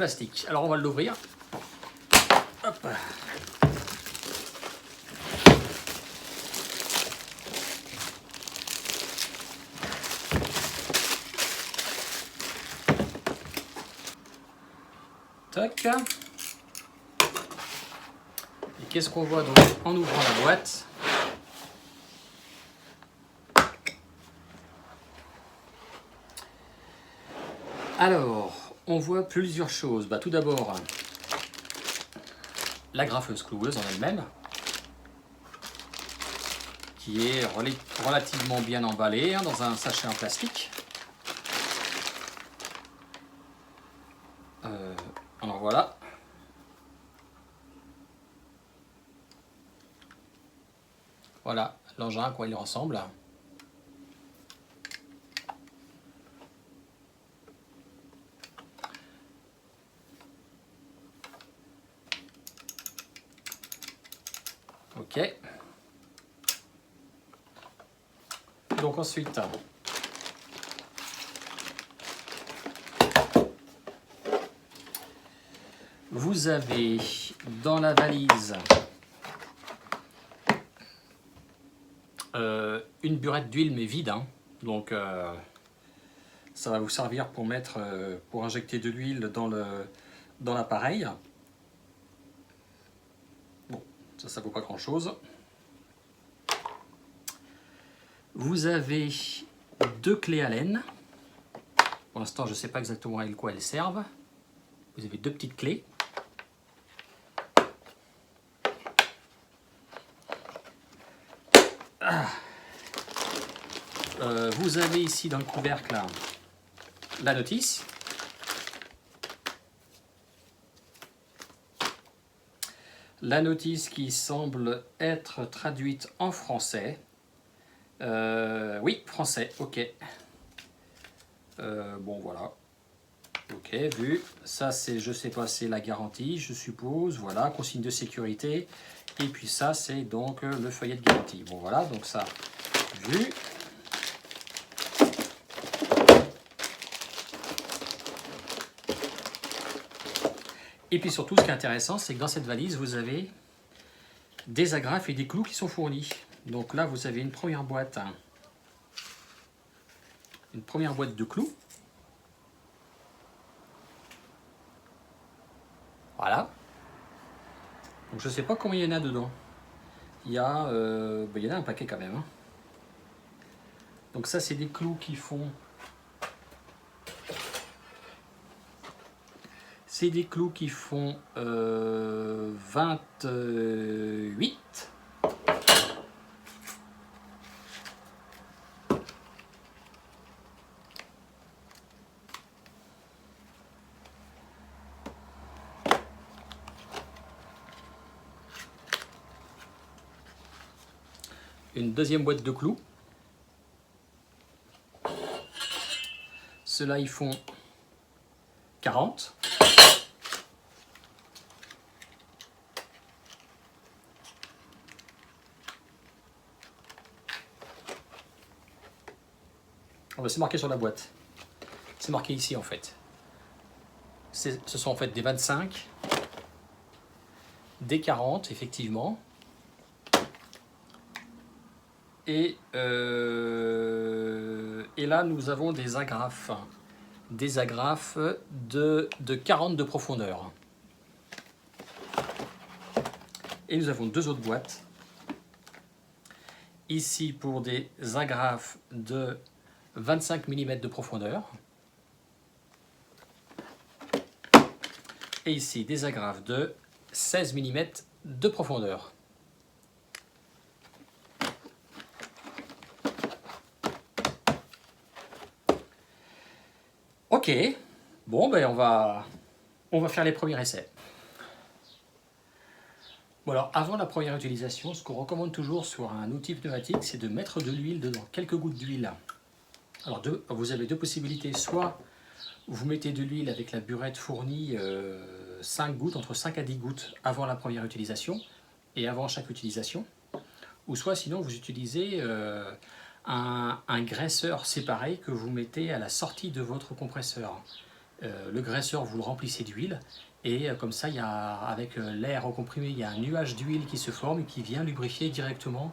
plastique. Alors on va l'ouvrir. Hop. Tac. Et qu'est-ce qu'on voit donc en ouvrant la boîte? Alors, on voit plusieurs choses. Tout d'abord, l'agrafeuse cloueuse en elle-même, qui est relativement bien emballée dans un sachet en plastique. Alors voilà. Voilà l'engin à quoi il ressemble. Ok. Donc ensuite, vous avez dans la valise une burette d'huile mais vide, hein. Donc ça va vous servir pour mettre, pour injecter de l'huile dans l'appareil. Bon, ça vaut pas grand chose. Vous avez 2 clés Allen. Pour l'instant, je ne sais pas exactement à quoi elles servent. Vous avez 2 petites clés. Vous avez ici dans le couvercle là, la notice. La notice qui semble être traduite en français. Oui, français, ok. Bon, voilà. Ok, vu. Ça, c'est, je sais pas, c'est la garantie, je suppose. Voilà, consigne de sécurité. Et puis ça, c'est donc le feuillet de garantie. Bon, voilà, donc ça, vu. Et puis surtout, ce qui est intéressant, c'est que dans cette valise, vous avez des agrafes et des clous qui sont fournis. Donc là, vous avez une première boîte. Une première boîte de clous. Voilà. Donc je ne sais pas combien il y en a dedans. Il y a, il y en a un paquet quand même. Hein. Donc ça, c'est des clous qui font... C'est des clous qui font 28. Une deuxième boîte de clous. Ceux-là, ils font 40. C'est marqué sur la boîte. C'est marqué ici en fait. Ce sont en fait des 25, des 40 effectivement. Et là nous avons des agrafes. Des agrafes de 40 de profondeur. Et nous avons 2 autres boîtes. Ici pour des agrafes de 25 mm de profondeur. Et ici des agrafes de 16 mm de profondeur. Ok, bon ben on va faire les premiers essais. Bon alors avant la première utilisation, ce qu'on recommande toujours sur un outil pneumatique, c'est de mettre de l'huile dedans, quelques gouttes d'huile. Alors vous avez 2 possibilités, soit vous mettez de l'huile avec la burette fournie 5 gouttes, entre 5 à 10 gouttes avant la première utilisation et avant chaque utilisation, ou soit sinon vous utilisez un graisseur séparé que vous mettez à la sortie de votre compresseur. le graisseur, vous le remplissez d'huile, et comme ça, avec l'air comprimé, il y a un nuage d'huile qui se forme et qui vient lubrifier directement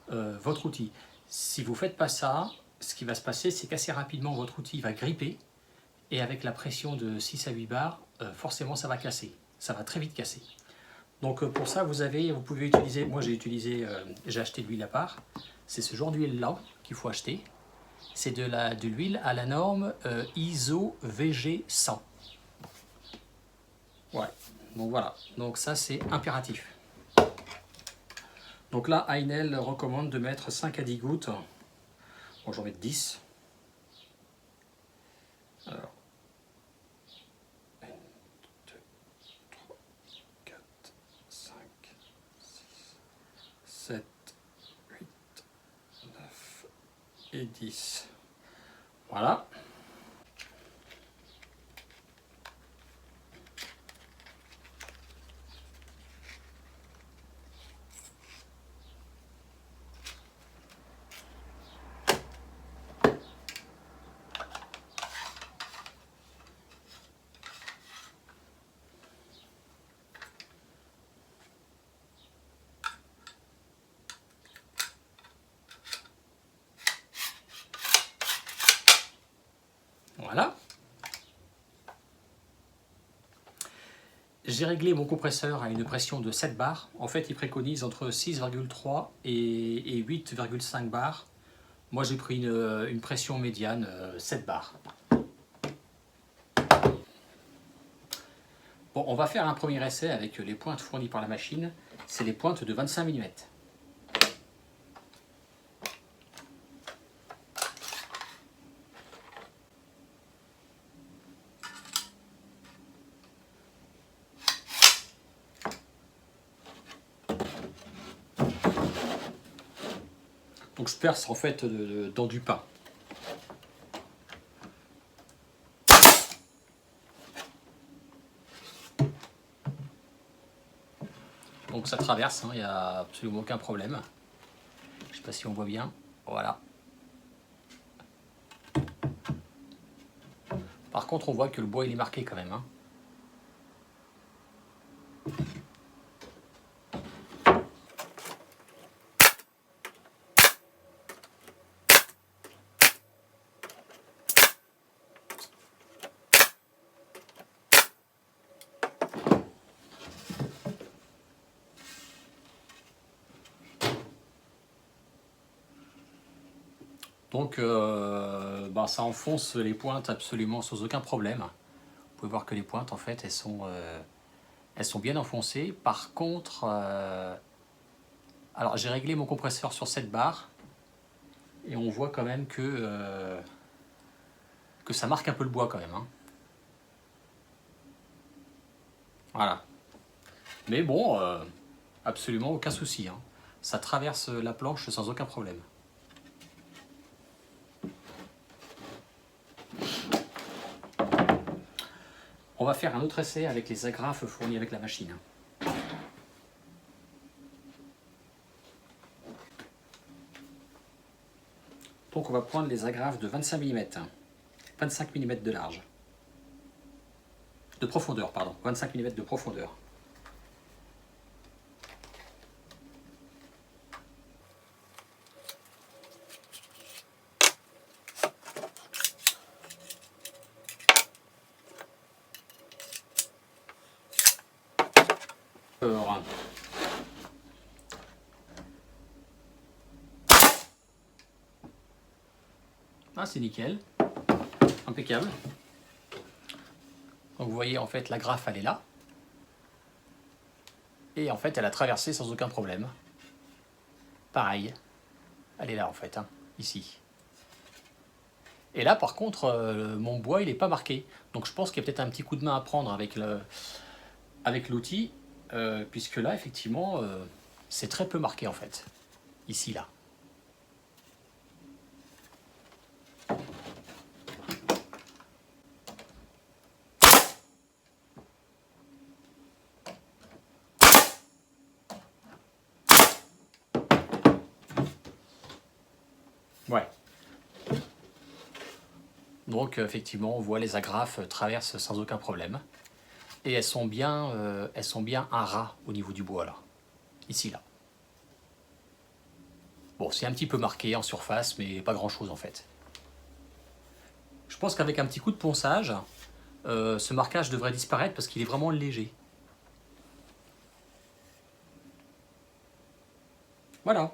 votre outil. Si vous ne faites pas ça, ce qui va se passer, c'est qu'assez rapidement, votre outil va gripper, et avec la pression de 6 à 8 bars, forcément, ça va casser. Ça va très vite casser. Donc pour ça, vous pouvez utiliser, moi j'ai acheté de l'huile à part, c'est ce genre d'huile là qu'il faut acheter. C'est de l'huile à la norme ISO VG 100. Ouais, donc voilà, donc ça c'est impératif. Donc là, Heinel recommande de mettre 5 à 10 gouttes. Bon, j'en mets 10. Alors, 1, 2, 3, 4, 5, 6, 7, 8, 9 et 10. Voilà. Voilà. J'ai réglé mon compresseur à une pression de 7 bars. En fait, il préconise entre 6,3 et 8,5 bars. Moi, j'ai pris une pression médiane, 7 bars. Bon, on va faire un premier essai avec les pointes fournies par la machine. C'est les pointes de 25 mm. Donc je perce en fait dans du pain. Donc ça traverse, il n'y a absolument aucun problème. Je ne sais pas si on voit bien. Voilà. Par contre, on voit que le bois il est marqué quand même. Donc ça enfonce les pointes absolument sans aucun problème. Vous pouvez voir que les pointes en fait elles sont bien enfoncées. Par contre, alors j'ai réglé mon compresseur sur 7 bars et on voit quand même que ça marque un peu le bois quand même. Voilà. Mais bon, absolument aucun souci. Ça traverse la planche sans aucun problème. On va faire un autre essai avec les agrafes fournies avec la machine. Donc on va prendre les agrafes de 25 mm. 25 mm de large. De profondeur, pardon. 25 mm de profondeur. Ah, c'est nickel. Impeccable. Donc vous voyez, en fait, l'agrafe, elle est là. Et en fait, elle a traversé sans aucun problème. Pareil. Elle est là, en fait, ici. Et là, par contre, mon bois, il n'est pas marqué. Donc je pense qu'il y a peut-être un petit coup de main à prendre avec l'outil, puisque là, effectivement, c'est très peu marqué, en fait. Ici, là. Ouais. Donc effectivement, on voit les agrafes traversent sans aucun problème. Et elles sont bien un ras au niveau du bois là. Ici là. Bon, c'est un petit peu marqué en surface, mais pas grand chose en fait. Je pense qu'avec un petit coup de ponçage, ce marquage devrait disparaître parce qu'il est vraiment léger. Voilà.